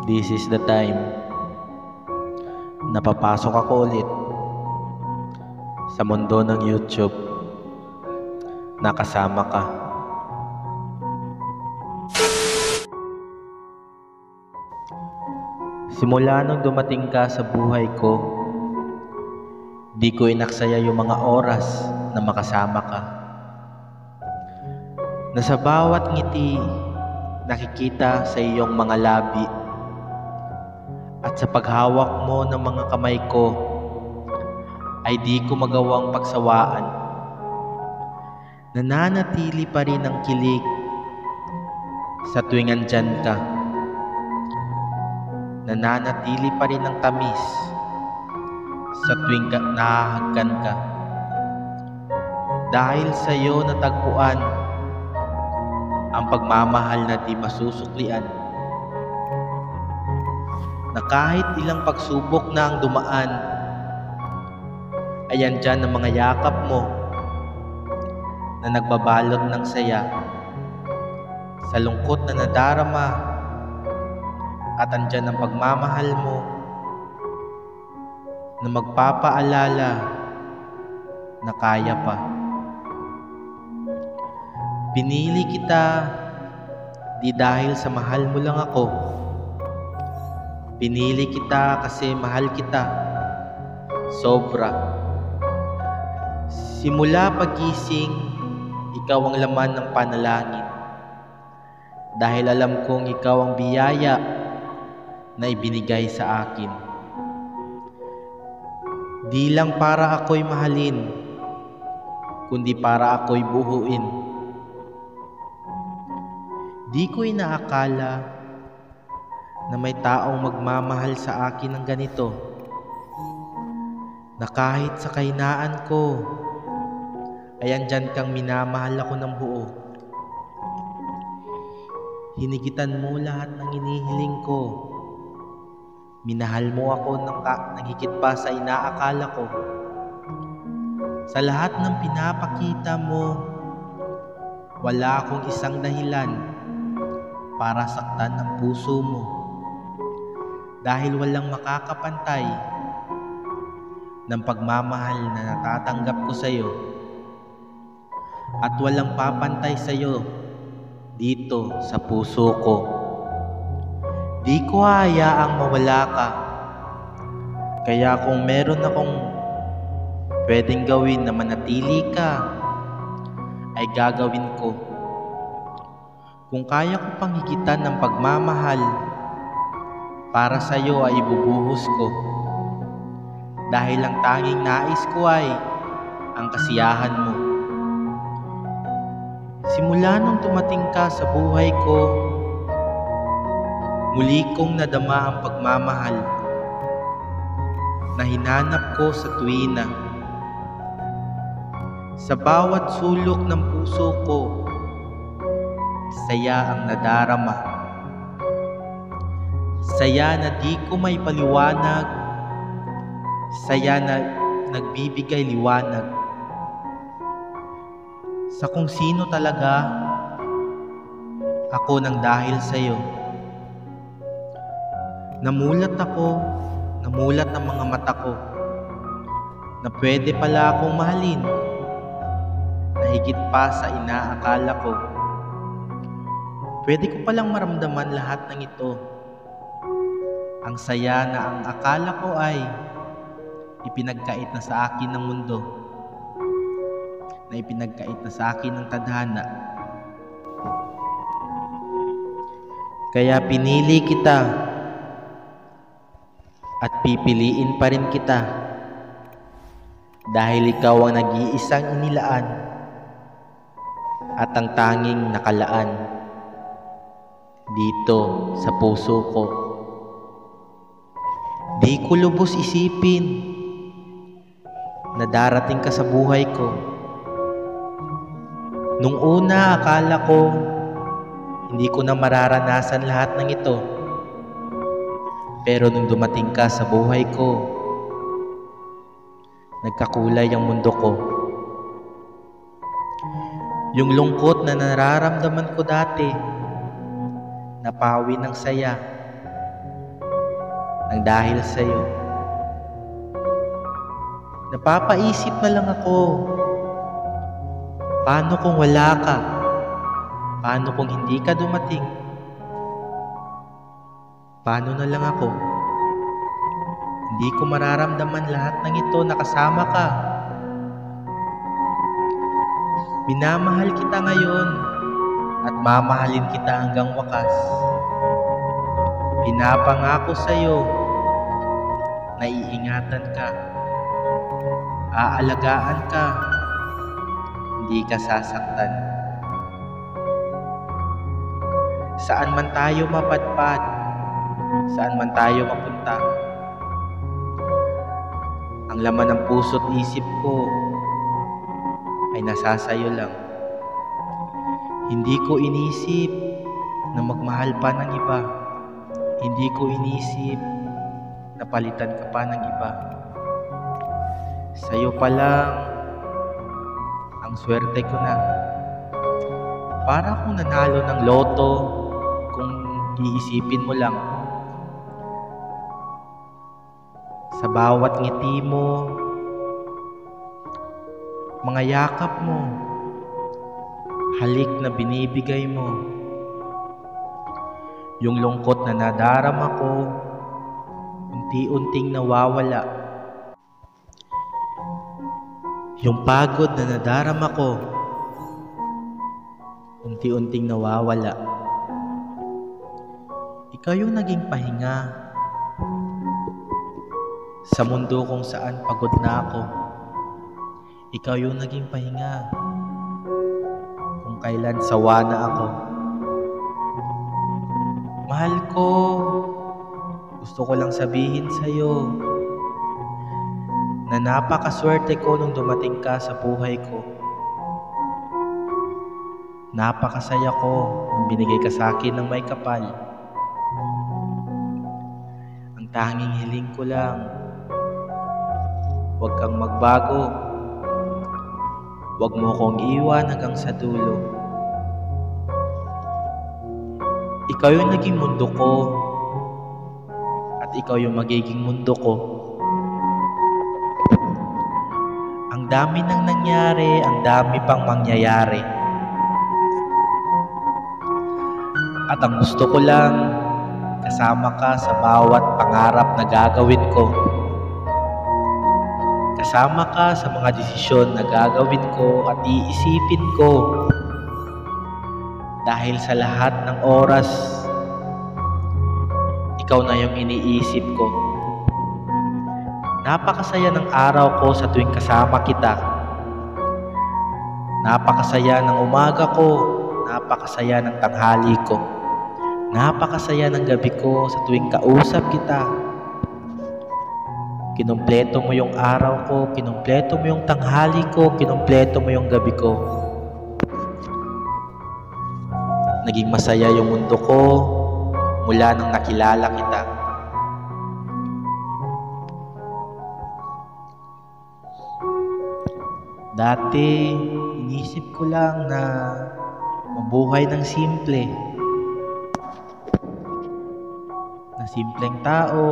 This is the time na papasok ako ulit sa mundo ng YouTube na kasama ka. Simula nung dumating ka sa buhay ko, di ko inaksaya yung mga oras na makasama ka. Na sa bawat ngiti, nakikita sa iyong mga labi. At sa paghawak mo ng mga kamay ko, ay di ko magawang pagsawaan. Nananatili pa rin ang kilig sa tuwing andyan ka. Nananatili pa rin ang tamis sa tuwing nahahagkan ka. Dahil sa iyo natagpuan ang pagmamahal na di masusuklian. Na kahit ilang pagsubok na ang dumaan, ay andyan ang mga yakap mo na nagbabalot ng saya sa lungkot na nadarama, at andyan ang pagmamahal mo na magpapaalala na kaya pa. Pinili kita di dahil sa mahal mo lang ako. Pinili kita kasi mahal kita sobra. Simula pagising, ikaw ang laman ng panalangin. Dahil alam kong ikaw ang biyaya na ibinigay sa akin. Di lang para ako'y mahalin, kundi para ako'y buhuin. Di ko inaakala na may taong magmamahal sa akin ng ganito, na kahit sa kahinaan ko ay andyan kang minamahal ako ng buo. Hinigitan mo lahat ng inihiling ko. Minahal mo ako ng nagigit pa sa inaakala ko. Sa lahat ng pinapakita mo, wala akong isang dahilan para saktan ang puso mo. Dahil walang makakapantay ng pagmamahal na natatanggap ko sa iyo, at walang papantay sa iyo dito sa puso ko. Di ko hayaang mawala ka. Kaya kung meron akong pwedeng gawin na manatili ka, ay gagawin ko. Kung kaya ko pang higitan ng pagmamahal para sa iyo, ay ibubuhos ko. Dahil ang tanging nais ko ay ang kasiyahan mo. Simula nung dumating ka sa buhay ko, muli kong nadama ang pagmamahal na hinanap ko sa tuwina. Sa bawat sulok ng puso ko, saya ang nadarama. Saya na di ko may paliwanag, saya na nagbibigay liwanag sa kung sino talaga ako nang dahil sa iyo. Namulat ang mga mata ko na pwede pala akong mahalin na higit pa sa inaakala ko. Pwede ko palang maramdaman lahat ng ito. Ang saya na ang akala ko ay ipinagkait na sa akin ng mundo, na ipinagkait na sa akin ng tadhana. Kaya pinili kita at pipiliin pa rin kita, dahil ikaw ang nag-iisang inilaan at ang tanging nakalaan dito sa puso ko. Di ko lubos isipin na darating ka sa buhay ko. Nung una, akala ko hindi ko na mararanasan lahat ng ito. Pero nung dumating ka sa buhay ko, nagkakulay ang mundo ko. Yung lungkot na nararamdaman ko dati, napawi ng saya ng dahil sa'yo. Napapaisip na lang ako, paano kung wala ka? Paano kung hindi ka dumating? Paano na lang ako? Hindi ko mararamdaman lahat ng ito na kasama ka. Minamahal kita ngayon at mamahalin kita hanggang wakas. Pinapangako sa'yo na iingatan ka, aalagaan ka, hindi ka sasaktan. Saan man tayo mapadpad, saan man tayo mapunta, ang laman ng puso't isip ko ay nasasayo lang. Hindi ko inisip na magmahal pa ng iba. Hindi ko inisip na palitan ka pa ng iba. Sa'yo pa lang ang swerte ko na. Para akong nanalo ng loto kung iisipin mo lang. Sa bawat ngiti mo, mga yakap mo, halik na binibigay mo, yung lungkot na nadarama ko, unti-unting nawawala. Yung pagod na nadarama ko, unti-unting nawawala. Ikaw yung naging pahinga sa mundo kung saan pagod na ako. Ikaw yung naging pahinga kung kailan sawa na ako. Mahal ko, gusto ko lang sabihin sa'yo na napakaswerte ko nung dumating ka sa buhay ko. Napakasaya ko nung binigay ka sa akin ng may kapal. Ang tanging hiling ko lang, huwag kang magbago. Huwag mo akong iwan hanggang sa dulo. Ikaw yung naging mundo ko at ikaw yung magiging mundo ko. Ang dami nang nangyari, ang dami pang mangyayari. At ang gusto ko lang, kasama ka sa bawat pangarap na gagawin ko. Kasama ka sa mga desisyon na gagawin ko at iisipin ko. Dahil sa lahat ng oras, ikaw na yung iniisip ko. Napakasaya ng araw ko sa tuwing kasama kita. Napakasaya ng umaga ko, napakasaya ng tanghali ko. Napakasaya ng gabi ko sa tuwing kausap kita. Kinumpleto mo yung araw ko, kinumpleto mo yung tanghali ko, kinumpleto mo yung gabi ko. Naging masaya yung mundo ko mula nang nakilala kita. Dati, inisip ko lang na mabuhay ng simple. Na simpleng tao,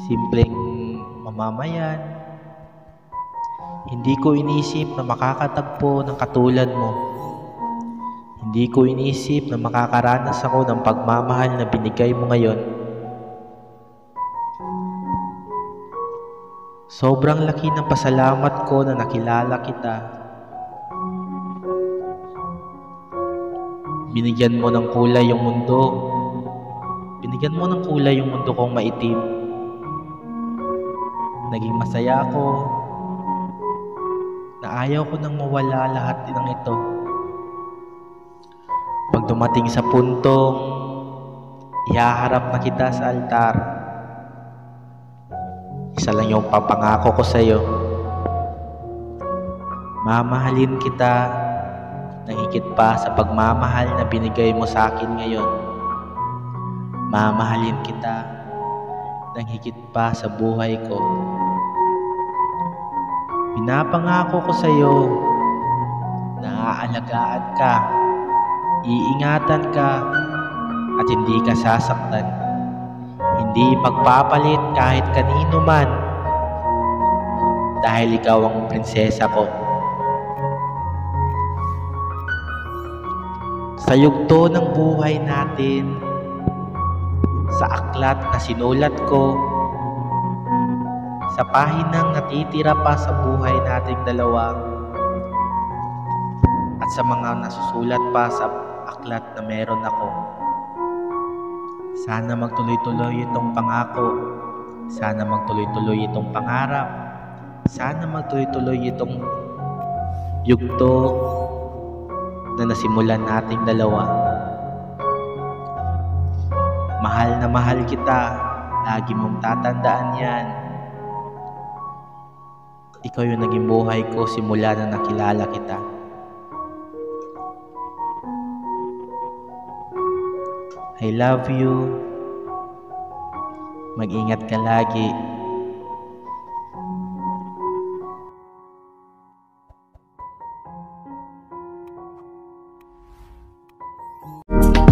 simpleng mamamayan. Hindi ko inisip na makakatagpo ng katulad mo. Hindi ko inisip na makakaranas ako ng pagmamahal na binigay mo ngayon. Sobrang laki ng pasalamat ko na nakilala kita. Binigyan mo ng kulay yung mundo. Binigyan mo ng kulay yung mundo kong maitim. Naging masaya ako na ayaw ko nang mawala lahat ng ito. Pag dumating sa puntong ihaharap na kita sa altar, isa lang yung papangako ko sa'yo. Mamahalin kita ng higit pa sa pagmamahal na binigay mo sa akin ngayon. Mamahalin kita ng higit pa sa buhay ko. Pinapangako ko sa'yo na aalagaan ka, iingatan ka, at hindi ka sasaktan. Hindi ipagpapalit kahit kanino man, dahil ikaw ang prinsesa ko. Sa yugto ng buhay natin, sa aklat na sinulat ko, sa pahinang natitira pa sa buhay nating dalawa, at sa mga nasusulat pa sa aklat na meron ako. Sana magtuloy-tuloy itong pangako, sana magtuloy-tuloy itong pangarap, sana magtuloy-tuloy itong yugto na nasimulan nating dalawa. Mahal na mahal kita, lagi mong tatandaan yan. Ikaw yung naging buhay ko simula na nakilala kita. I love you. Mag-ingat ka lagi.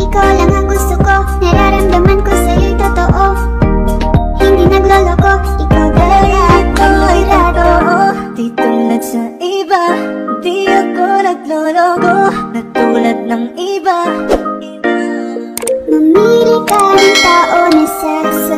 Ikaw lang ang gusto ko, nararamdaman ko sa'yo'y totoo. Hindi nagloloko, ikaw talaga ako'y totoo. Di tulad sa iba, di ako nagloloko. Na tulad ng iba, Mamili ka ng tao na sexy